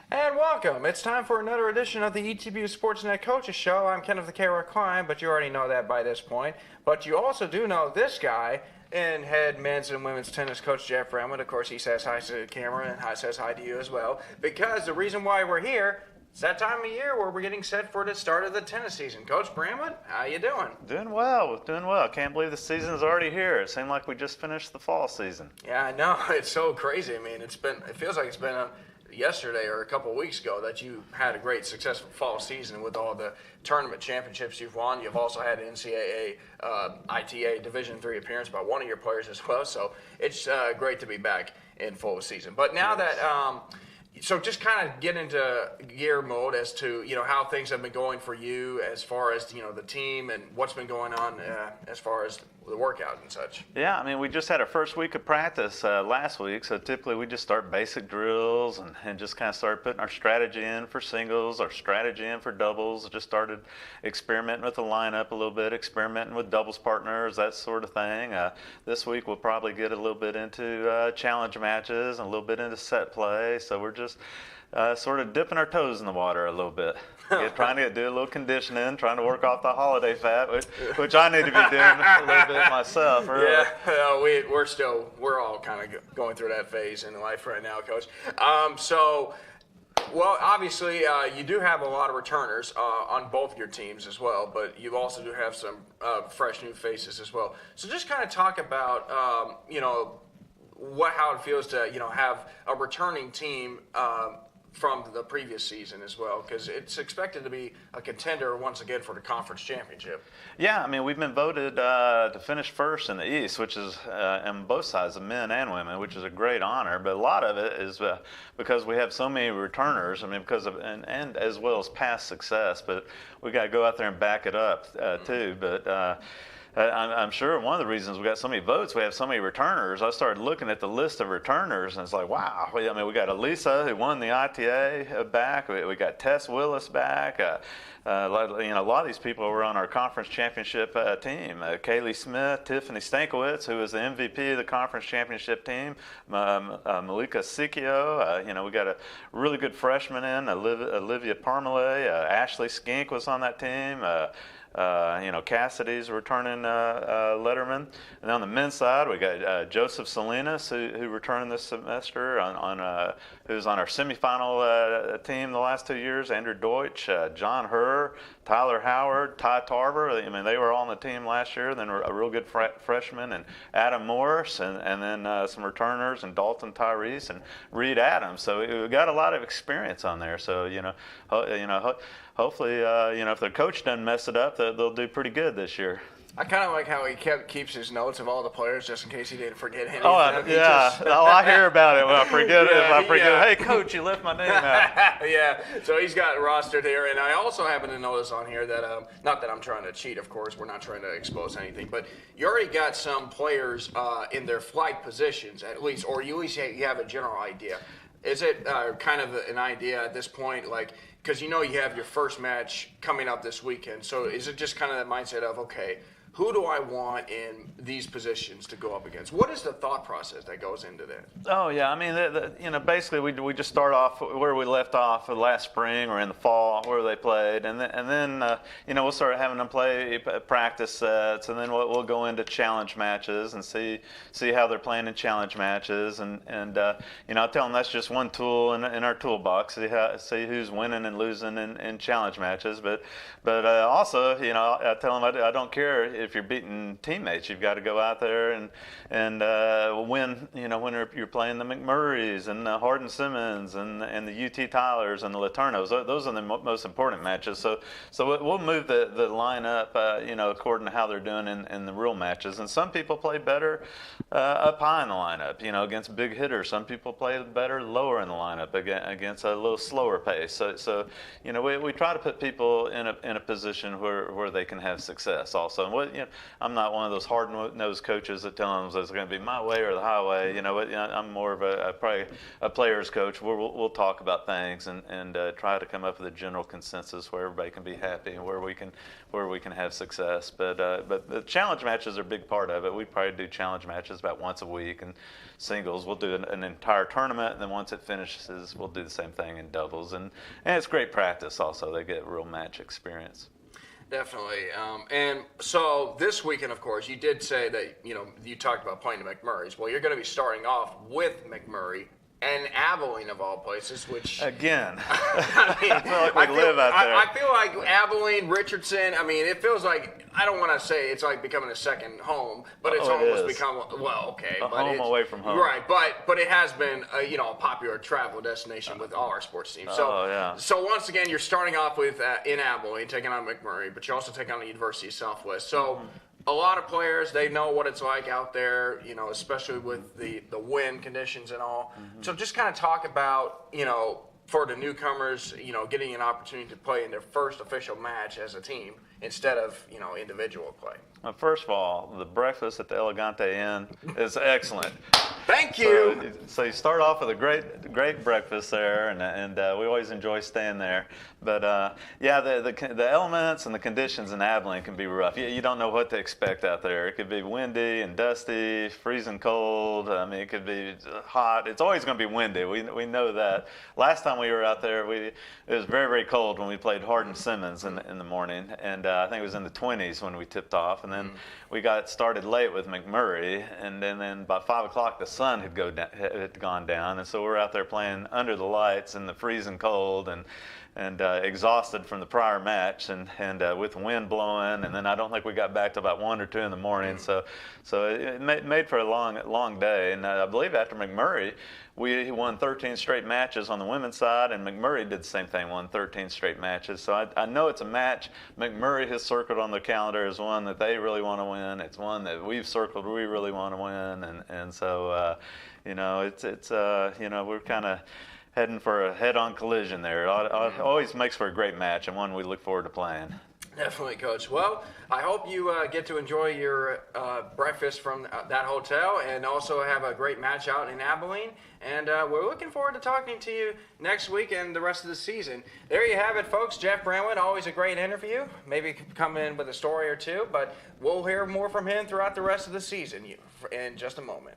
And welcome. It's time for another edition of the ETBU Sportsnet Coaches Show. I'm Kenneth the K-Rock Klein, but you already know that by this point. But you also do know this guy and head men's and women's tennis coach Jeff Bramlett. Of course, he says hi to the camera and says hi to you as well. Because the reason why we're here, it's that time of year where we're getting set for the start of the tennis season. Coach Bramlett, how you doing? Doing well, doing well. Can't believe the season is already here. It seemed like we just finished the fall season. Yeah, I know. It's so crazy. I mean, it feels like it's been yesterday or a couple of weeks ago that you had a great successful fall season with all the tournament championships you've won. You've also had an NCAA ITA Division III appearance by one of your players as well. So it's great to be back in full season. But now that so just kind of get into gear mode as to, how things have been going for you as far as, the team and what's been going on as far as the workout and such. Yeah, I mean, we just had our first week of practice last week, so typically we just start basic drills and just kind of start putting our strategy in for singles, our strategy in for doubles, just started experimenting with the lineup a little bit, experimenting with doubles partners, that sort of thing. This week we'll probably get a little bit into challenge matches and a little bit into set play, so we're just sort of dipping our toes in the water a little bit. Trying to do a little conditioning, trying to work off the holiday fat, which I need to be doing a little bit myself. Really. Yeah, we're all kind of going through that phase in life right now, Coach. Well, obviously, you do have a lot of returners on both your teams as well, but you also do have some fresh new faces as well. So just kind of talk about, how it feels to, have a returning team from the previous season as well, because it's expected to be a contender once again for the conference championship. Yeah, I mean, we've been voted to finish first in the East, which is on both sides, of men and women, which is a great honor. But a lot of it is because we have so many returners. I mean, because of and as well as past success. But we got to go out there and back it up too. But I'm sure one of the reasons we got so many votes, we have so many returners. I started looking at the list of returners, and it's like, wow. I mean, we got Elisa, who won the ITA back. We got Tess Willis back. A lot of these people were on our conference championship team. Kaylee Smith, Tiffany Stankiewicz, who was the MVP of the conference championship team. Malika Sikio. We got a really good freshman in, Olivia Parmalee. Ashley Skink was on that team. Cassidy's returning letterman. And on the men's side, we got Joseph Salinas, who returned this semester, who's on our semifinal team the last 2 years. Andrew Deutsch, John Herr, Tyler Howard, Ty Tarver. I mean, they were all on the team last year. Then a real good freshman, and Adam Morris, and then some returners, and Dalton Tyrese, and Reed Adams. So we got a lot of experience on there. So hopefully, if their coach doesn't mess it up, they'll do pretty good this year. I kind of like how he keeps his notes of all the players just in case he didn't forget anything. Oh, yeah. I hear about it when I forget hey, Coach, you left my name out. Yeah, so he's got rostered here. And I also happen to notice on here that, not that I'm trying to cheat, of course. We're not trying to expose anything. But you already got some players in their flight positions, at least, or you at least you have a general idea. Is it kind of an idea at this point, like, because you have your first match coming up this weekend, so is it just kind of that mindset of, okay, who do I want in these positions to go up against? What is the thought process that goes into that? Oh, yeah. I mean, basically we just start off where we left off last spring or in the fall where they played. And then we'll start having them play practice sets, and then we'll go into challenge matches and see how they're playing in challenge matches. And I'll tell them that's just one tool in our toolbox, see who's winning and losing in challenge matches. But also, I tell them I don't care if you're beating teammates. You've got to go out there and win. When you're playing the McMurrays and the Hardin Simmons and the UT Tylers and the Laternos, those are the most important matches. So we'll move the line up, according to how they're doing in the real matches. And some people play better up high in the lineup, against big hitters. Some people play better lower in the lineup against a little slower pace. So we try to put people in a position where they can have success also. And I'm not one of those hard-nosed coaches that tell them it's going to be my way or the highway. I'm more of probably a player's coach where we'll talk about things and try to come up with a general consensus where everybody can be happy and where we can have success. But the challenge matches are a big part of it. We probably do challenge matches about once a week, and singles we'll do an entire tournament, and then once it finishes, we'll do the same thing in doubles. And it's great practice also. They get real match experience. Definitely. And so this weekend, of course, you did say that, you talked about playing the McMurrays. Well, you're going to be starting off with McMurray and Abilene, of all places, which... Again. I feel like we live out there. I feel like Abilene, Richardson, it feels like, I don't want to say it's like becoming a second home, but it's almost become, okay. A home away from home. Right, but it has been, a popular travel destination with all our sports teams. So once again, you're starting off with in Abilene, taking on McMurray, but you also take on the University of Southwest. So... A lot of players, they know what it's like out there, especially with the wind conditions and all. Mm-hmm. So just kind of talk about, for the newcomers, getting an opportunity to play in their first official match as a team instead of, individual play. Well, first of all, the breakfast at the Elegante Inn is excellent. Thank you. So you start off with a great breakfast there, and we always enjoy staying there. But the elements and the conditions in Abilene can be rough. You don't know what to expect out there. It could be windy and dusty, freezing cold. It could be hot. It's always going to be windy. We know that. Last time we were out there, it was very, very cold when we played Hardin-Simmons in the morning, and I think it was in the 20s when we tipped off. And then we got started late with McMurray, and then by 5 o'clock the sun had gone down, and so we're out there playing under the lights in the freezing cold and exhausted from the prior match, and with the wind blowing, and then I don't think we got back to about 1 or 2 in the morning. So it made for a long day. And I believe after McMurray, we won 13 straight matches on the women's side, and McMurray did the same thing, won 13 straight matches. So I know it's a match McMurray has circled on their calendar as one that they really want to win. It's one that we've circled we really want to win, and so we're kind of heading for a head-on collision there. It always makes for a great match and one we look forward to playing. Definitely, Coach. Well, I hope you get to enjoy your breakfast from that hotel and also have a great match out in Abilene. And we're looking forward to talking to you next week and the rest of the season. There you have it, folks. Jeff Bramlett, always a great interview. Maybe come in with a story or two, but we'll hear more from him throughout the rest of the season in just a moment.